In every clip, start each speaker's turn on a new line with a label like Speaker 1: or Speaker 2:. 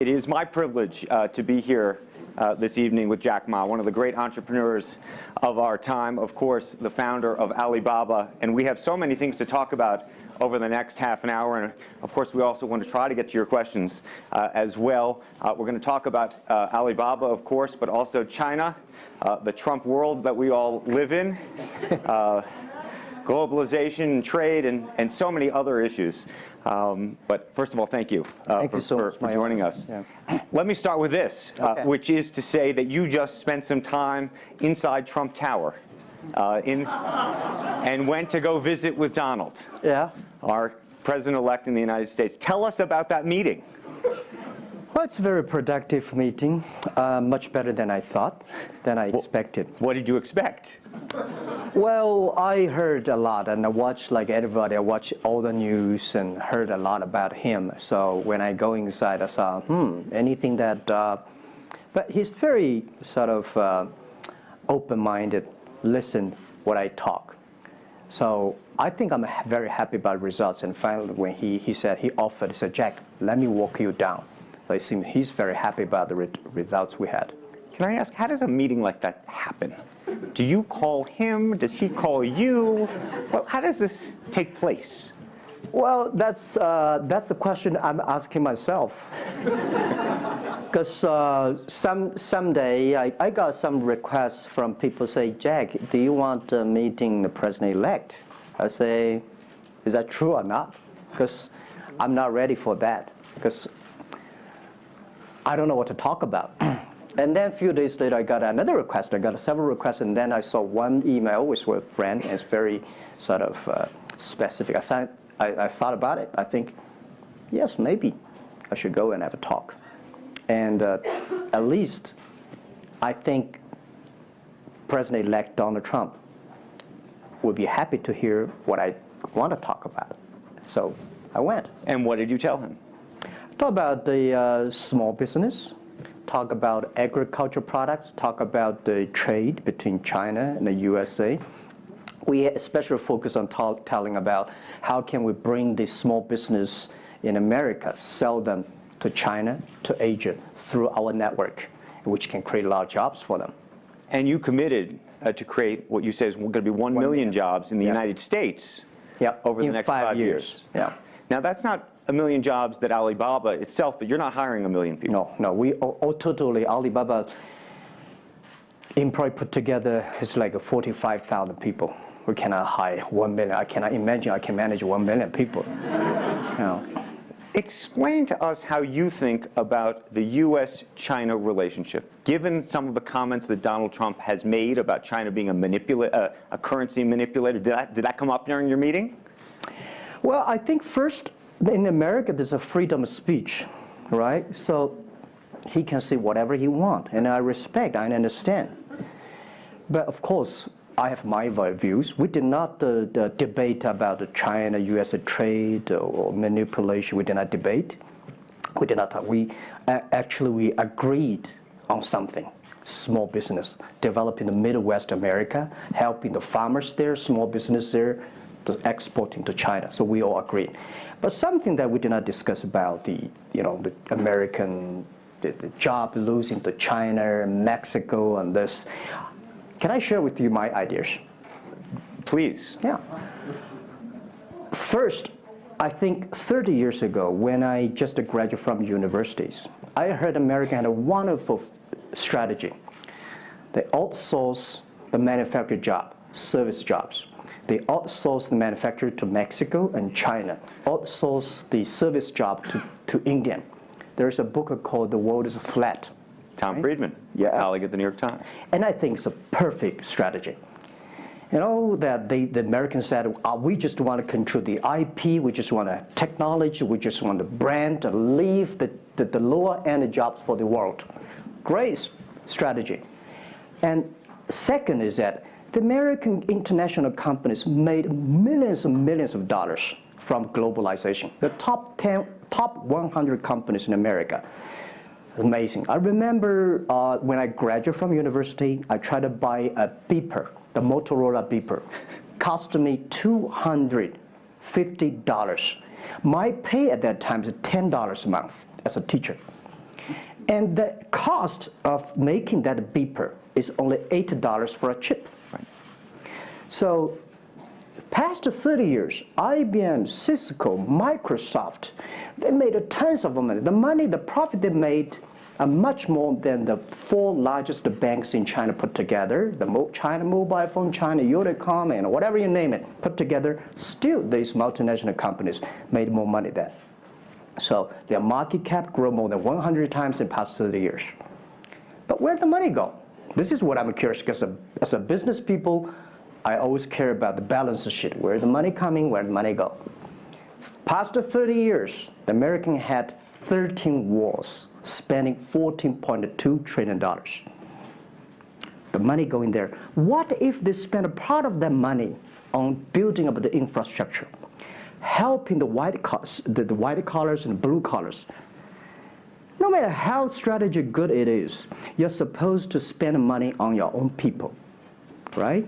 Speaker 1: It is my privilege to be here this evening with Jack Ma, one of the great entrepreneurs of our time, of course, the founder of Alibaba. And we have so many things to talk about over the next half an hour. And of course, we also want to try to get to your questions as well. We're going to talk about Alibaba, of course, but also China, the Trump world that we all live in, globalization, trade, and so many other issues. But first of all, thank you for joining us. Yeah. Let me start with this, which is to say that you just spent some time inside Trump Tower and went to go visit with Donald, our president-elect in the United States. Tell us about that meeting.
Speaker 2: Well, it's a very productive meeting, much better than I thought, than I expected.
Speaker 1: What did you expect?
Speaker 2: Well, I heard a lot, and I watched, like everybody, I watched all the news and heard a lot about him. So when I go inside, I saw, anything that, but he's very sort of open-minded, listen what I talk. So I think I'm very happy about results. And finally, when he said, he said, Jack, let me walk you down. So it seems he's very happy about the results we had.
Speaker 1: Can I ask, how does a meeting like that happen? Do you call him? Does he call you? Well, how does this take place?
Speaker 2: Well, that's the question I'm asking myself. Because someday I got some requests from people say, Jack, do you want meeting the president-elect? I say, is that true or not? Because I'm not ready for that. Because I don't know what to talk about. And then a few days later, I got another request. I got several requests, and then I saw one email with a friend, and it's very sort of specific. I thought about it. I think, yes, maybe I should go and have a talk. And at least I think President-elect Donald Trump would be happy to hear what I want to talk about. So I went.
Speaker 1: And what did you tell him?
Speaker 2: Talk about the small business, talk about agricultural products, talk about the trade between China and the USA. We especially focus on telling about how can we bring the small business in America, sell them to China, to Asia, through our network, which can create a lot of jobs for them.
Speaker 1: And you committed to create what you say is going to be 1 million jobs in the United States over the next 5 years.
Speaker 2: Yeah.
Speaker 1: Now, that's not 1 million jobs that Alibaba itself, but you're not hiring 1 million people.
Speaker 2: No, we all totally, Alibaba employee put together is like 45,000 people. We cannot hire 1 million. I cannot imagine I can manage 1 million people.
Speaker 1: Explain to us how you think about the U.S.-China relationship, given some of the comments that Donald Trump has made about China being a currency manipulator. Did that come up during your meeting?
Speaker 2: Well, I think first, in America, there's a freedom of speech, right? So he can say whatever he wants, and I respect, I understand. But of course, I have my views. We did not debate about the China-U.S. trade or manipulation. We did not debate. We did not talk. We agreed on something. Small business, developing the Midwest America, helping the farmers there, small business there, exporting to China. So we all agreed. But something that we did not discuss about the American, the job losing to China, Mexico, and this. Can I share with you my ideas?
Speaker 1: Please.
Speaker 2: Yeah. First, I think 30 years ago, when I just graduated from universities, I heard America had a wonderful strategy. They outsource the manufacturing job, service jobs. They outsource the manufacturer to Mexico and China, outsource the service job to India. There's a book called The World is Flat.
Speaker 1: Tom Friedman, colleague at the New York Times.
Speaker 2: And I think it's a perfect strategy. You know, that the Americans said, we just want to control the IP, we just want to technology, we just want the brand, and leave the lower end jobs for the world. Great strategy. And second is that the American international companies made millions and millions of dollars from globalization. The top 100 companies in America. Amazing. I remember when I graduated from university, I tried to buy a beeper, the Motorola beeper. Cost me $250. My pay at that time is $10 a month as a teacher. And the cost of making that beeper is only $8 for a chip.
Speaker 1: Right.
Speaker 2: So past 30 years, IBM, Cisco, Microsoft, they made tons of money. The profit they made are much more than the 4 largest banks in China put together, the China Mobile Phone, China Unicom, and whatever you name it, put together. Still, these multinational companies made more money than. So their market cap grew more than 100 times in the past 30 years. But where'd the money go? This is what I'm curious, because as a business people, I always care about the balance sheet. Where the money coming, where the money go? Past 30 years, the American had 13 wars, spending $14.2 trillion. The money going there. What if they spend a part of that money on building up the infrastructure, helping the white collars and blue collars? No matter how strategy good it is, you're supposed to spend money on your own people, right?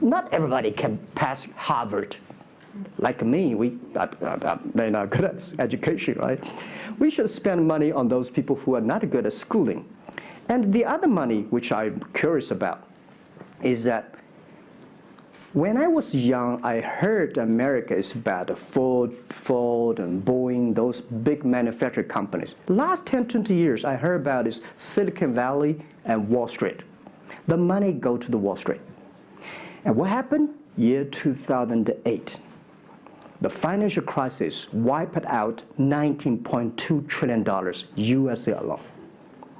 Speaker 2: Not everybody can pass Harvard. Like me, they're not good at education, right? We should spend money on those people who are not good at schooling. And the other money, which I'm curious about, is that when I was young, I heard America is about Ford and Boeing, those big manufacturing companies. Last 10, 20 years, I heard about is Silicon Valley and Wall Street. The money go to the Wall Street. And what happened? Year 2008. The financial crisis wiped out $19.2 trillion USA alone.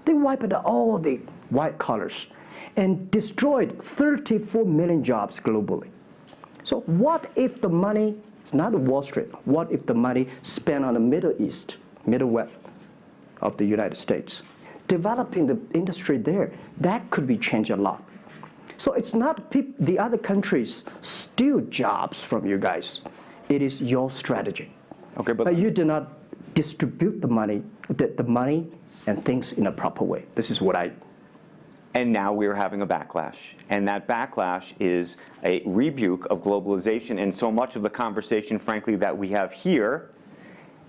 Speaker 2: They wiped out all the white collars and destroyed 34 million jobs globally. So what if the money is not Wall Street? What if the money spent on the Middle East, Middle West of the United States, developing the industry there? That could be changed a lot. So it's not the other countries steal jobs from you guys. It is your strategy.
Speaker 1: Okay,
Speaker 2: but you do not distribute the money and things in a proper way. This is what I.
Speaker 1: And now we're having a backlash. And that backlash is a rebuke of globalization. And so much of the conversation, frankly, that we have here,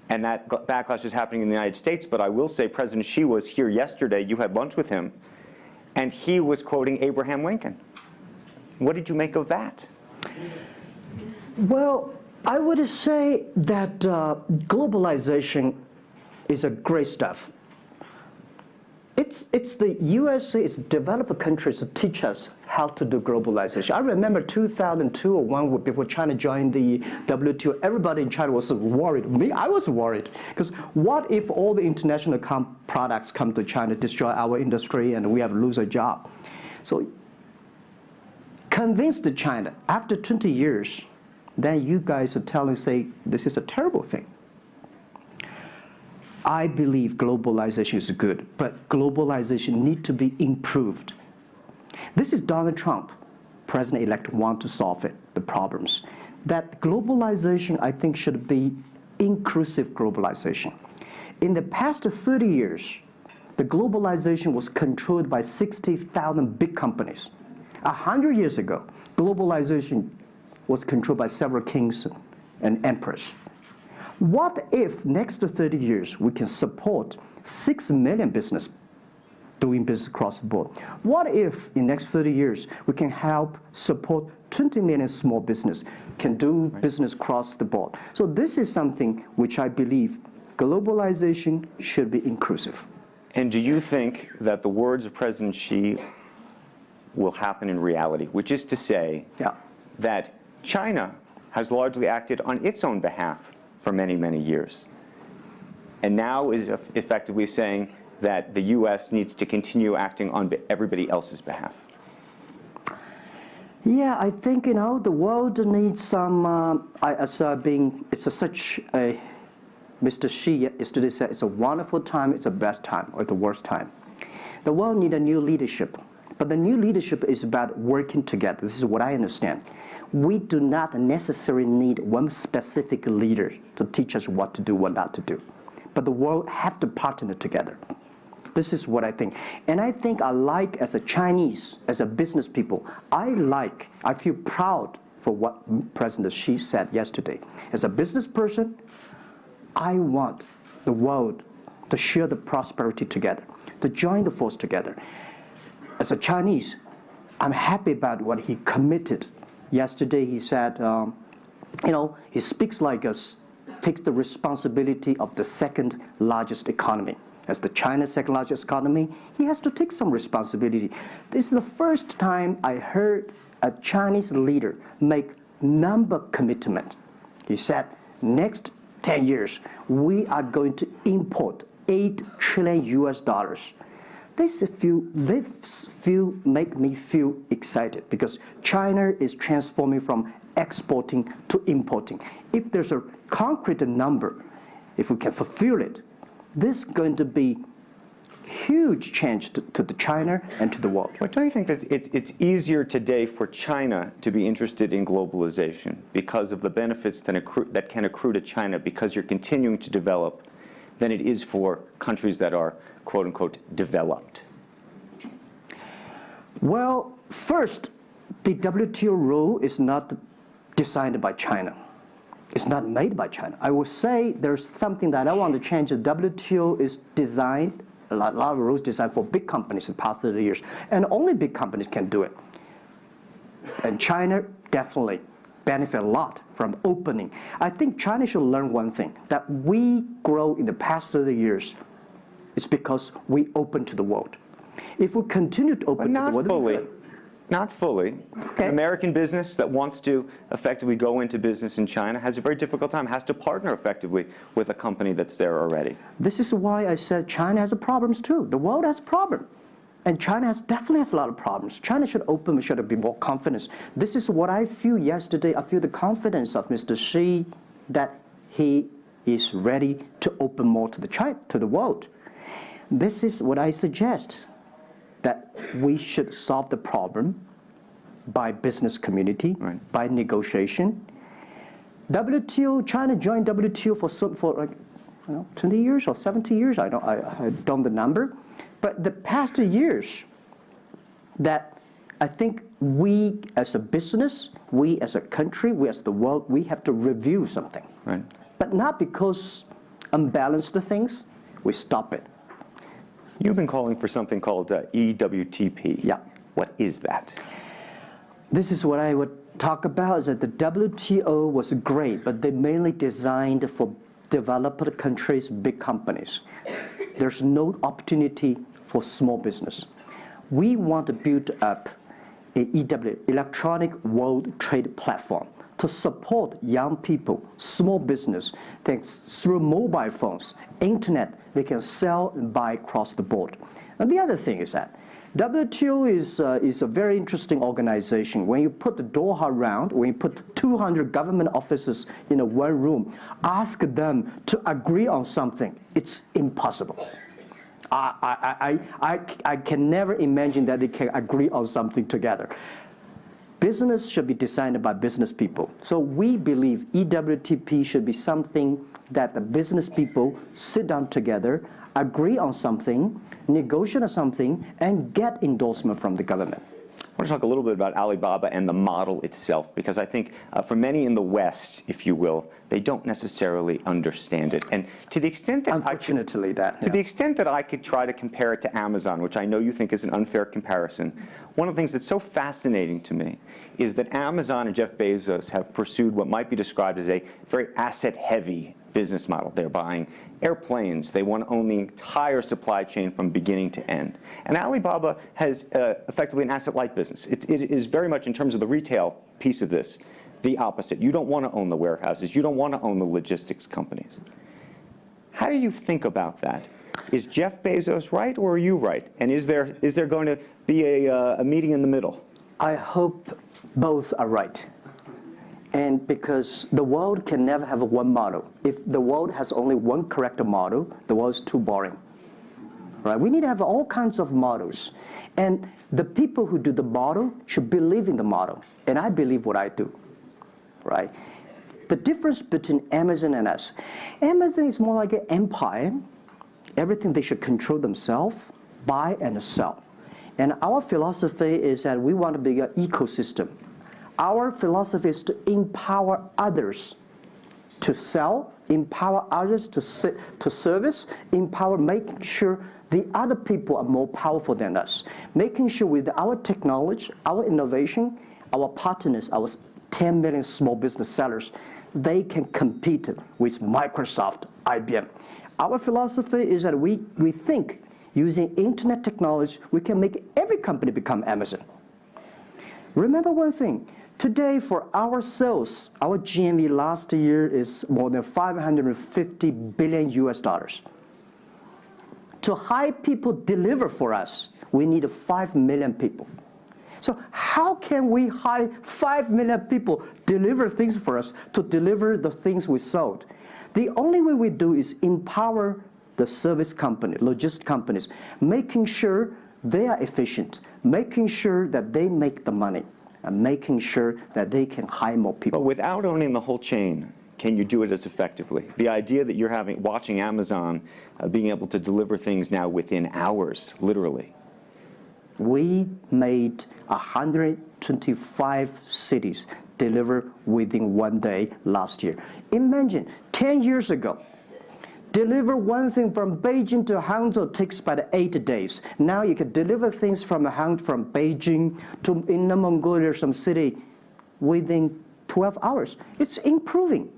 Speaker 1: and that backlash is happening in the United States. But I will say President Xi was here yesterday. You had lunch with him. And he was quoting Abraham Lincoln. What did you make of that?
Speaker 2: Well, I would say that globalization is a great stuff. It's the USA, it's developed countries to teach us how to do globalization. I remember 2002 or 1 before China joined the WTO, everybody in China was worried. Me, I was worried. Because what if all the international products come to China, destroy our industry, and we have to lose a job? So convince the China, after 20 years, then you guys are say, this is a terrible thing. I believe globalization is good, but globalization needs to be improved. This is Donald Trump, President-elect, want to solve it, the problems. That globalization, I think, should be inclusive globalization. In the past 30 years, the globalization was controlled by 60,000 big companies. 100 years ago, globalization was controlled by several kings and emperors. What if next 30 years we can support 6 million business doing business across the board? What if in next 30 years we can help support 20 million small business can do business across the board? So this is something which I believe globalization should be inclusive.
Speaker 1: And do you think that the words of President Xi will happen in reality, which is to say that China has largely acted on its own behalf for many, many years, and now is effectively saying that the U.S. needs to continue acting on everybody else's behalf?
Speaker 2: Yeah, I think, the world needs some, such a, Mr. Xi yesterday said it's a wonderful time, it's a best time, or the worst time. The world needs a new leadership, but the new leadership is about working together. This is what I understand. We do not necessarily need one specific leader to teach us what to do, what not to do. But the world have to partner together. This is what I think. And I think as a Chinese, as a business people, I feel proud for what President Xi said yesterday. As a business person, I want the world to share the prosperity together, to join the force together. As a Chinese, I'm happy about what he committed. Yesterday he said, he speaks like us, takes the responsibility of the second largest economy. As the China's second largest economy, he has to take some responsibility. This is the first time I heard a Chinese leader make number commitment. He said, next 10 years, we are going to import $8 trillion US. This make me feel excited because China is transforming from exporting to importing. If there's a concrete number, if we can fulfill it, this is going to be huge change to the China and to the world.
Speaker 1: But don't you think that it's easier today for China to be interested in globalization because of the benefits that can accrue to China because you're continuing to develop than it is for countries that are, quote unquote, developed?
Speaker 2: Well, first, the WTO rule is not designed by China. It's not made by China. I would say there's something that I want to change. The WTO is designed, a lot of rules designed for big companies in the past 30 years, and only big companies can do it. And China definitely benefit a lot from opening. I think China should learn one thing, that we grow in the past 30 years. It's because we open to the world. If we continue to open to the world,
Speaker 1: not fully.
Speaker 2: Okay.
Speaker 1: American business that wants to effectively go into business in China has a very difficult time, has to partner effectively with a company that's there already.
Speaker 2: This is why I said China has problems too. The world has problems. And China definitely has a lot of problems. China should open, should be more confidence. This is what I feel yesterday. I feel the confidence of Mr. Xi that he is ready to open more to the world. This is what I suggest, that we should solve the problem by business community,
Speaker 1: right,
Speaker 2: by negotiation. WTO, China joined WTO for like 20 years or 70 years. I don't know the number, but the past years, that I think we as a business, we as a country, we as the world, we have to review something.
Speaker 1: Right.
Speaker 2: But not because unbalanced things, we stop it.
Speaker 1: You've been calling for something called EWTP.
Speaker 2: Yeah.
Speaker 1: What is that?
Speaker 2: This is what I would talk about, is that the WTO was great, but they mainly designed for developed countries, big companies. There's no opportunity for small business. We want to build up an EW, Electronic World Trade Platform, to support young people, small business, thanks through mobile phones, internet, they can sell and buy across the board. And the other thing is that WTO is a very interesting organization. When you put the Doha round, when you put 200 government officers in one room, ask them to agree on something, it's impossible. I can never imagine that they can agree on something together. Business should be designed by business people. So we believe EWTP should be something that the business people sit down together, agree on something, negotiate on something, and get endorsement from the government.
Speaker 1: I want to talk a little bit about Alibaba and the model itself, because I think for many in the West, if you will, they don't necessarily understand it. And to the extent that
Speaker 2: Unfortunately,
Speaker 1: the extent that I could try to compare it to Amazon, which I know you think is an unfair comparison, one of the things that's so fascinating to me is that Amazon and Jeff Bezos have pursued what might be described as a very asset-heavy business model. They're buying airplanes. They want to own the entire supply chain from beginning to end. And Alibaba has effectively an asset-light business. It is very much, in terms of the retail piece of this, the opposite. You don't want to own the warehouses. You don't want to own the logistics companies. How do you think about that? Is Jeff Bezos right, or are you right? And is there going to be a meeting in the middle?
Speaker 2: I hope both are right. And because the world can never have one model. If the world has only one correct model, the world is too boring. Right? We need to have all kinds of models. And the people who do the model should believe in the model. And I believe what I do. Right? The difference between Amazon and us. Amazon is more like an empire. Everything they should control themselves, buy and sell. And our philosophy is that we want to be an ecosystem. Our philosophy is to empower others to sell, empower others to service, empower making sure the other people are more powerful than us, making sure with our technology, our innovation, our partners, our 10 million small business sellers, they can compete with Microsoft, IBM. Our philosophy is that we think using internet technology, we can make every company become Amazon. Remember one thing, today for our sales, our GMV last year is more than 550 billion US dollars. To hire people deliver for us, we need 5 million people. So how can we hire 5 million people deliver things for us to deliver the things we sold? The only way we do is empower the service company, logistics companies, making sure they are efficient, making sure that they make the money, and making sure that they can hire more people.
Speaker 1: But without owning the whole chain, can you do it as effectively? The idea that you're watching Amazon being able to deliver things now within hours, literally.
Speaker 2: We made 125 cities deliver within 1 day last year. Imagine, 10 years ago, deliver one thing from Beijing to Hangzhou takes about 8 days. Now you can deliver things from Beijing to Inner Mongolia, some city, within 12 hours. It's improving.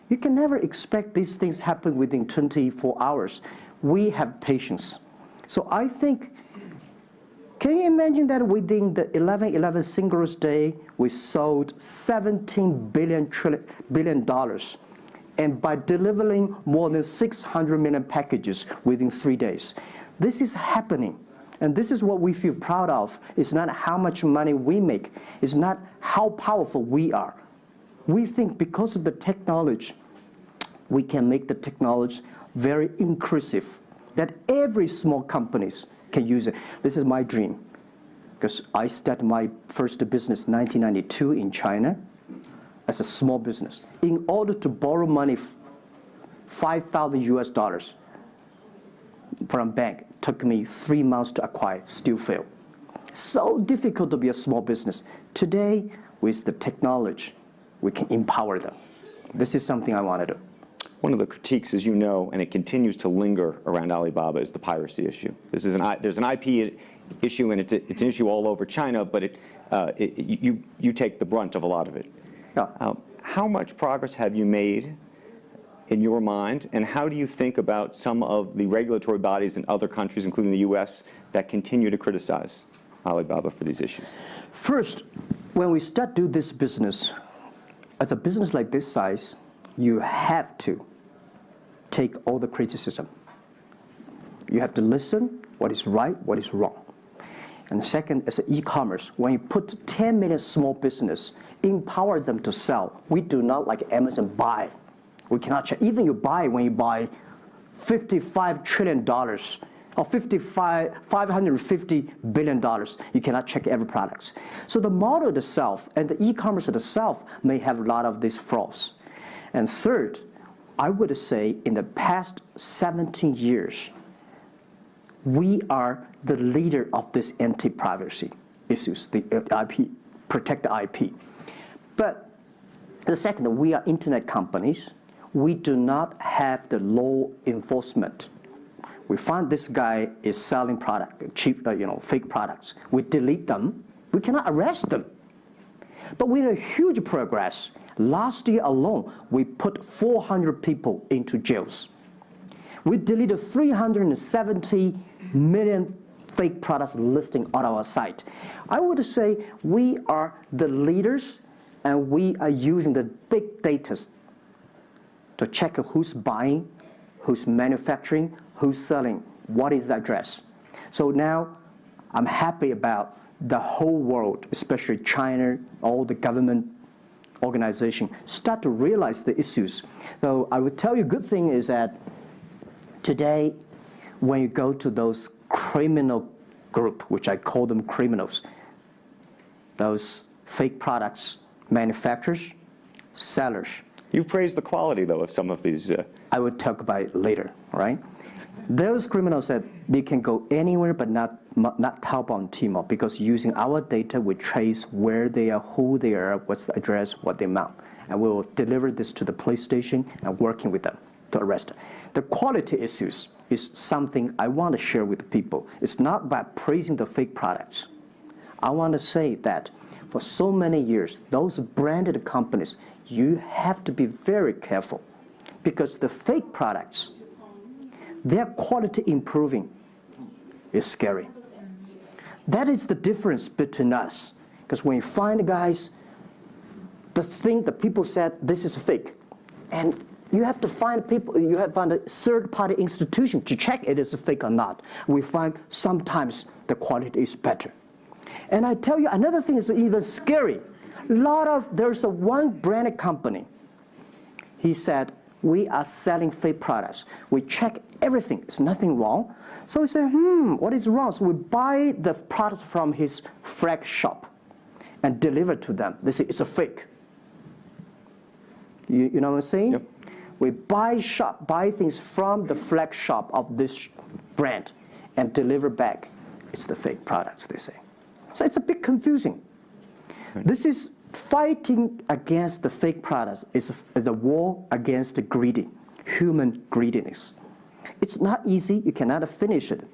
Speaker 2: You can never expect these things happen within 24 hours. We have patience. So I think, can you imagine that within the 11/11 Singles Day, we sold $17 billion, and by delivering more than 600 million packages within 3 days. This is happening, and this is what we feel proud of. It's not how much money we make. It's not how powerful we are. We think because of the technology, we can make the technology very inclusive, that every small companies can use it. This is my dream, because I started my first business in 1992 in China as a small business. In order to borrow money, 5,000 US dollars from bank, took me 3 months to acquire, still failed. So difficult to be a small business. Today, with the technology, we can empower them. This is something I want to do.
Speaker 1: One of the critiques, as you know, and it continues to linger around Alibaba, is the piracy issue. There's an IP issue, and it's an issue all over China, but you take the brunt of a lot of it.
Speaker 2: Yeah.
Speaker 1: How much progress have you made in your mind, and how do you think about some of the regulatory bodies in other countries, including the US, that continue to criticize Alibaba for these issues?
Speaker 2: First, when we start do this business, as a business like this size, you have to take all the criticism. You have to listen what is right, what is wrong. And second, as an e-commerce, when you put 10 million small business, empower them to sell. We do not like Amazon buy. We cannot check. Even when you buy $55 trillion or $550 billion, you cannot check every product. So the model itself and the e-commerce itself may have a lot of these flaws. And third, I would say in the past 17 years, we are the leader of this anti-privacy issues, the IP, protect the IP. But the second, we are internet companies. We do not have the law enforcement. We find this guy is selling cheap, fake products. We delete them. We cannot arrest them. But we had a huge progress. Last year alone, we put 400 people into jails. We deleted 370 million fake products listing on our site. I would say we are the leaders, and we are using the big data to check who's buying, who's manufacturing, who's selling, what is the address. So now I'm happy about the whole world, especially China, all the government organization, start to realize the issues. So I would tell you, good thing is that today, when you go to those criminal group, which I call them criminals, those fake products manufacturers, sellers.
Speaker 1: You've praised the quality, though, of some of these.
Speaker 2: I would talk about it later, right? Those criminals said they can go anywhere but not Taobao and Tmall, because using our data, we trace where they are, who they are, what's the address, what the amount. and we will deliver this to the police station and working with them to arrest them. The quality issues is something I want to share with people. It's not about praising the fake products. I want to say that for so many years, those branded companies, you have to be very careful because the fake products, their quality improving is scary. That is the difference between us. Because when you find guys, the people said this is fake, and you have to find people, you have to find a third-party institution to check it is fake or not. We find sometimes the quality is better. And I tell you, another thing is even scary. There's one branded company. He said, we are selling fake products. We check everything, there's nothing wrong. So we say, what is wrong? So we buy the products from his flag shop and deliver to them. They say, it's a fake. You know what I'm saying?
Speaker 1: Yep.
Speaker 2: We buy things from the flag shop of this brand and deliver back. It's the fake products, they say. So it's a bit confusing. Right. This is fighting against the fake products. It's a war against the human greediness. It's not easy. You cannot finish it,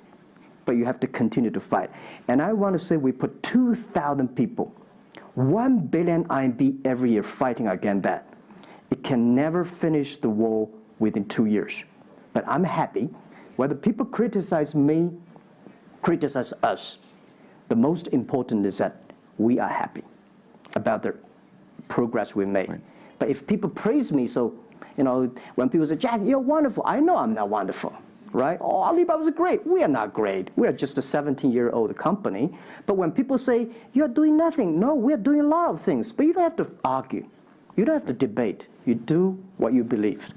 Speaker 2: but you have to continue to fight. And I want to say we put 2,000 people, 1 billion RMB every year fighting against that. It can never finish the war within 2 years. But I'm happy. Whether people criticize me, criticize us, the most important is that we are happy about the progress we made. Right. But if people praise me, so, when people say, Jack, you're wonderful, I know I'm not wonderful, right? Oh, Alibaba is great. We are not great. We are just a 17-year-old company. But when people say, you're doing nothing, no, we're doing a lot of things. But you don't have to argue. You don't have to debate. You do what you believe.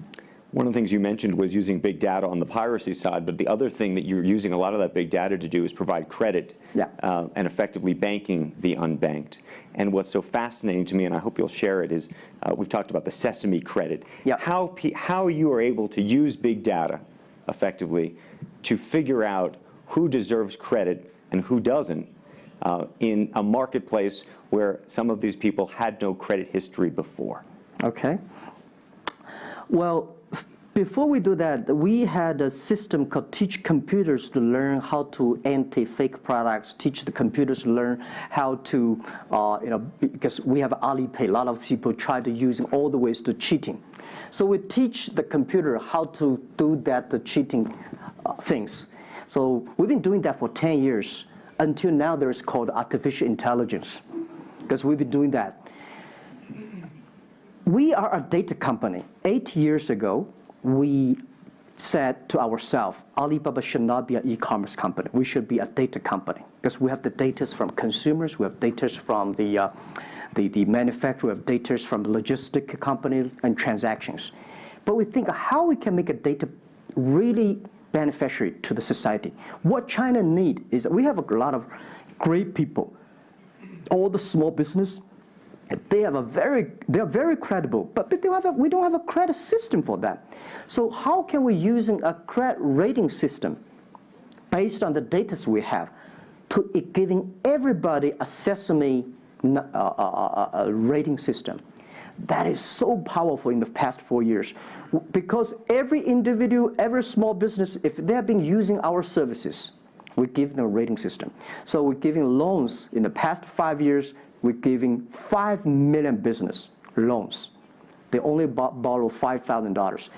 Speaker 1: One of the things you mentioned was using big data on the piracy side, but the other thing that you're using a lot of that big data to do is provide credit and effectively banking the unbanked. And what's so fascinating to me, and I hope you'll share it, is we've talked about the Sesame credit.
Speaker 2: Yep.
Speaker 1: How you are able to use big data effectively to figure out who deserves credit and who doesn't in a marketplace where some of these people had no credit history before.
Speaker 2: Okay. Well, before we do that, we had a system called Teach Computers to learn how to anti-fake products, teach the computers to learn how to, because we have Alipay, a lot of people try to using all the ways to cheating. So we teach the computer how to do the cheating things. So we've been doing that for 10 years. Until now, there's called artificial intelligence, because we've been doing that. We are a data company. 8 years ago, we said to ourselves, Alibaba should not be an e-commerce company. We should be a data company because we have the data from consumers, we have data from the manufacturer, we have data from logistic companies and transactions. But we think how we can make a data really beneficiary to the society. What China needs is we have a lot of great people, all the small business. They are very credible, but we don't have a credit system for that. So how can we using a credit rating system based on the data we have to giving everybody a Sesame rating system? That is so powerful in the past 4 years because every individual, every small business, if they have been using our services, we give them a rating system. So we're giving loans in the past 5 years. We're giving 5 million business loans. They only borrow $5,000.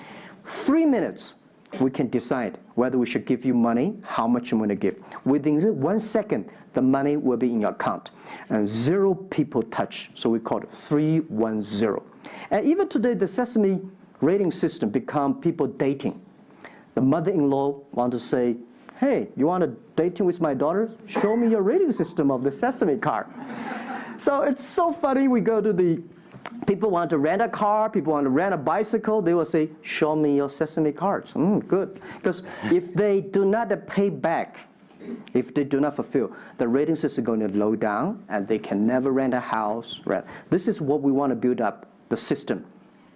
Speaker 2: 3 minutes, we can decide whether we should give you money, how much you want to give. Within 1 second, the money will be in your account. And 0 people touch, so we call it 310. And even today, the Sesame rating system become people dating. The mother-in-law want to say, hey, you want to dating with my daughter? Show me your rating system of the Sesame card. So it's so funny. We go to people want to rent a car, people want to rent a bicycle. They will say, show me your Sesame cards. Good. Because if they do not pay back, if they do not fulfill, the rating system is going to low down and they can never rent a house. This is what we want to build up, the system.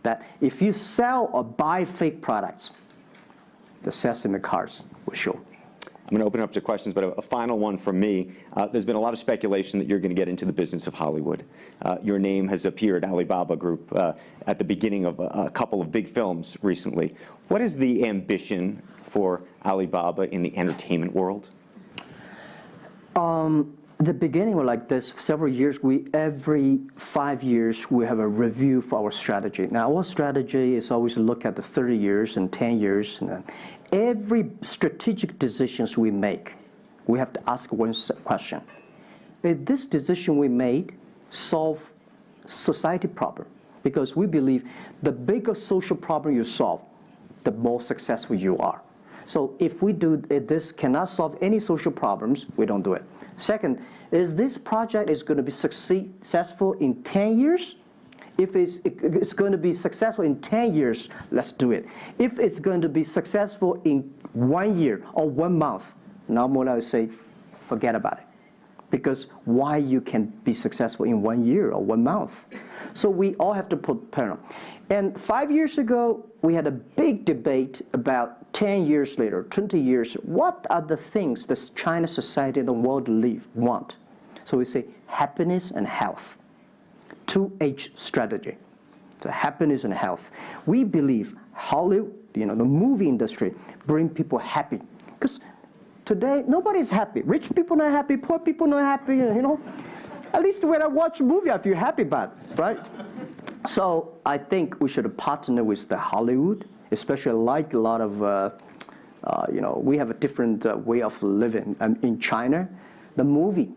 Speaker 2: That if you sell or buy fake products, the Sesame cards will show.
Speaker 1: I'm going to open it up to questions, but a final one from me. There's been a lot of speculation that you're going to get into the business of Hollywood. Your name has appeared, Alibaba Group, at the beginning of a couple of big films recently. What is the ambition for Alibaba in the entertainment world?
Speaker 2: The beginning was like this. Several years, every 5 years, we have a review for our strategy. Now, our strategy is always to look at the 30 years and 10 years. And every strategic decisions we make, we have to ask one question. Did this decision we made solve society problem? Because we believe the bigger social problem you solve, the more successful you are. So if this cannot solve any social problems, we don't do it. Second, is this project is going to be successful in 10 years? If it's going to be successful in 10 years, let's do it. If it's going to be successful in 1 year or 1 month, normally I would say, forget about it. Because why you can be successful in 1 year or 1 month? So we all have to put parallel. And 5 years ago, we had a big debate about 10 years later, 20 years, what are the things that China society and the world want? So we say happiness and health. 2H strategy. So happiness and health. We believe Hollywood, the movie industry, bring people happy. Because today, nobody's happy. Rich people not happy, poor people not happy, At least when I watch a movie, I feel happy about it, right? So I think we should partner with the Hollywood, especially like a lot of, we have a different way of living in China. The movie,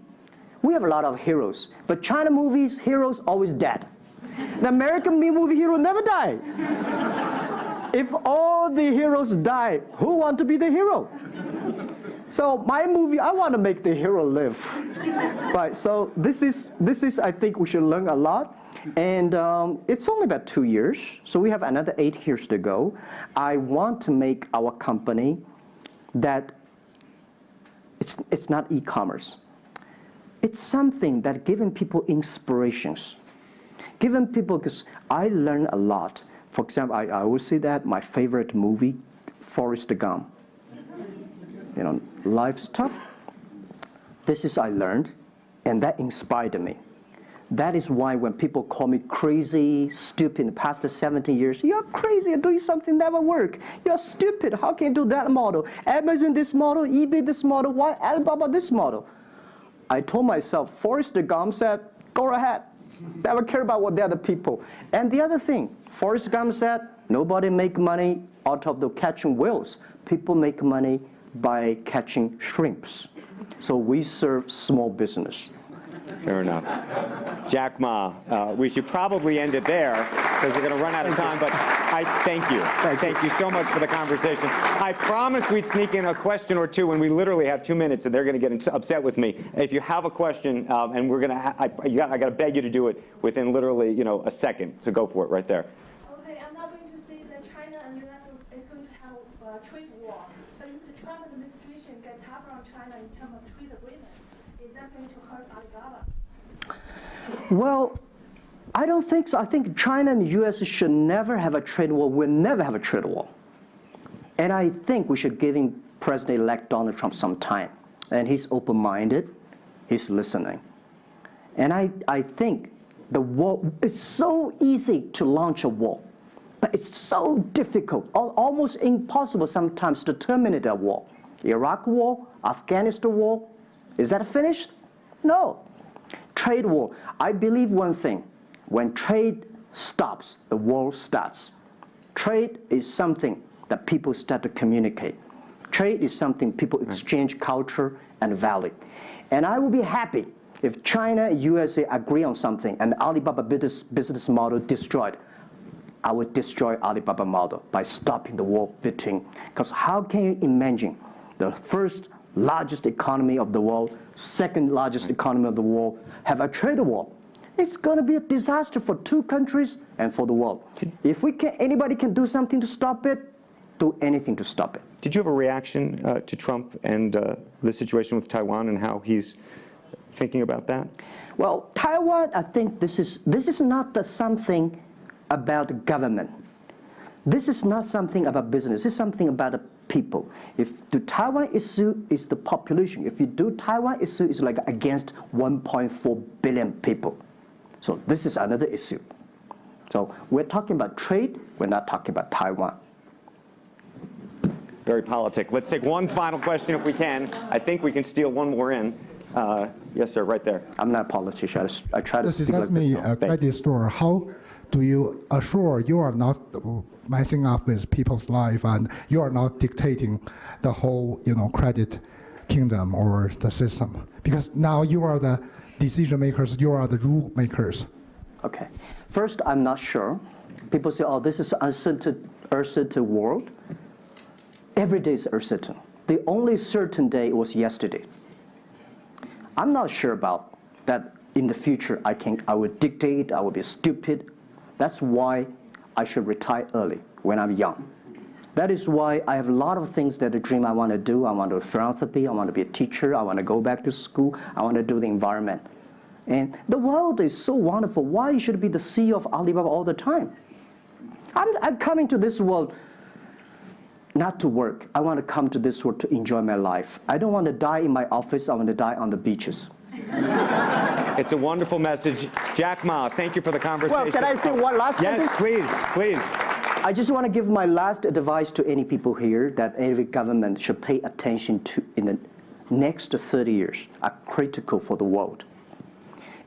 Speaker 2: we have a lot of heroes, but China movies, heroes always dead. The American movie hero never die. If all the heroes die, who want to be the hero? So my movie, I want to make the hero live, right? So this is I think we should learn a lot, and it's only about 2 years, so we have another 8 years to go. I want to make our company that it's not e-commerce. It's something that giving people inspirations, giving people, because I learn a lot. For example, I always say that my favorite movie, Forrest Gump. Life's tough. This is I learned, and that inspired me. That is why when people call me crazy, stupid in the past 17 years, you're crazy, you're doing something never work. You're stupid, how can you do that model? Amazon this model, eBay this model, why Alibaba this model? I told myself, Forrest Gump said, go ahead. Never care about what the other people. And the other thing, Forrest Gump said, nobody make money out of the catching whales. People make money by catching shrimps. So we serve small business.
Speaker 1: Fair enough. Jack Ma, we should probably end it there because we're going to run out of time, but I thank you. Thank you so much for the conversation. I promised we'd sneak in a question or two, and we literally have 2 minutes, and they're going to get upset with me. If you have a question, and we're going to, I got to beg you to do it within literally, a second. So go for it right there.
Speaker 3: Okay, I'm not going to say that China and the US is going to have a trade war, but if the Trump administration gets tougher on China in terms of trade agreement, is that going to hurt Alibaba?
Speaker 2: Well, I don't think so. I think China and the U.S. should never have a trade war. We'll never have a trade war. And I think we should give President-elect Donald Trump some time. And he's open-minded. He's listening. And I think the war, it's so easy to launch a war. But it's so difficult, almost impossible sometimes to terminate a war. Iraq war, Afghanistan war, is that finished? No. Trade war. I believe one thing. When trade stops, the war starts. Trade is something that people start to communicate. Trade is something people exchange culture and value. And I will be happy if China and USA agree on something and Alibaba business model destroyed. I would destroy Alibaba model by stopping the war between. Because how can you imagine the first largest economy of the world, second largest economy of the world, have a trade war? It's going to be a disaster for two countries and for the world. If anybody can do something to stop it, do anything to stop it.
Speaker 1: Did you have a reaction to Trump and the situation with Taiwan and how he's thinking about that?
Speaker 2: Well, Taiwan, I think this is not something about government. This is not something about business. It's something about the people. If the Taiwan issue is the population, if you do Taiwan issue, it's like against 1.4 billion people. So this is another issue. So we're talking about trade. We're not talking about Taiwan.
Speaker 1: Very politic. Let's take one final question if we can. I think we can steal one more in. Yes, sir, right there.
Speaker 2: I'm not a politician. I try to
Speaker 4: This
Speaker 2: speak
Speaker 4: is
Speaker 2: like
Speaker 4: me,
Speaker 2: this.
Speaker 4: a credit store. How do you assure you are not messing up with people's life and you are not dictating the whole, credit kingdom or the system? Because now you are the decision makers, you are the rule makers.
Speaker 2: Okay. First, I'm not sure. People say, oh, this is uncertain world. Every day is uncertain. The only certain day was yesterday. I'm not sure about that in the future I will dictate, I will be stupid. That's why I should retire early when I'm young. That is why I have a lot of things that I dream I want to do. I want to do philanthropy, I want to be a teacher, I want to go back to school, I want to do the environment. And the world is so wonderful. Why should I be the CEO of Alibaba all the time? I'm coming to this world not to work. I want to come to this world to enjoy my life. I don't want to die in my office. I want to die on the beaches.
Speaker 1: It's a wonderful message. Jack Ma, thank you for the conversation.
Speaker 2: Well, can I say one last
Speaker 1: Yes,
Speaker 2: sentence?
Speaker 1: please.
Speaker 2: I just want to give my last advice to any people here that every government should pay attention to in the next 30 years are critical for the world.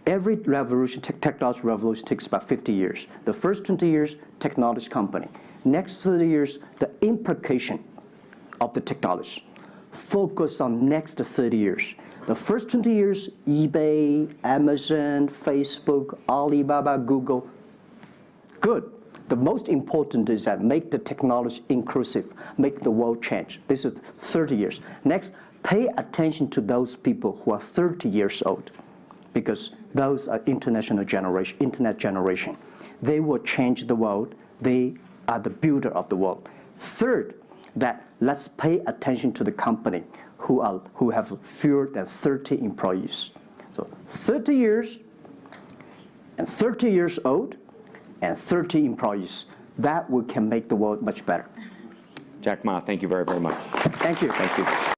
Speaker 2: Every revolution, technology revolution takes about 50 years. The first 20 years, technology company. Next 30 years, the implication of the technology. Focus on next 30 years. The first 20 years, eBay, Amazon, Facebook, Alibaba, Google. Good. The most important is that make the technology inclusive, make the world change. This is 30 years. Next, pay attention to those people who are 30 years old, because those are internet generation. They will change the world. They are the builder of the world. Third, that let's pay attention to the company who have fewer than 30 employees. So 30 years and 30 years old and 30 employees. That can make the world much better.
Speaker 1: Jack Ma, thank you very, very much.
Speaker 2: Thank you.
Speaker 1: Thank you.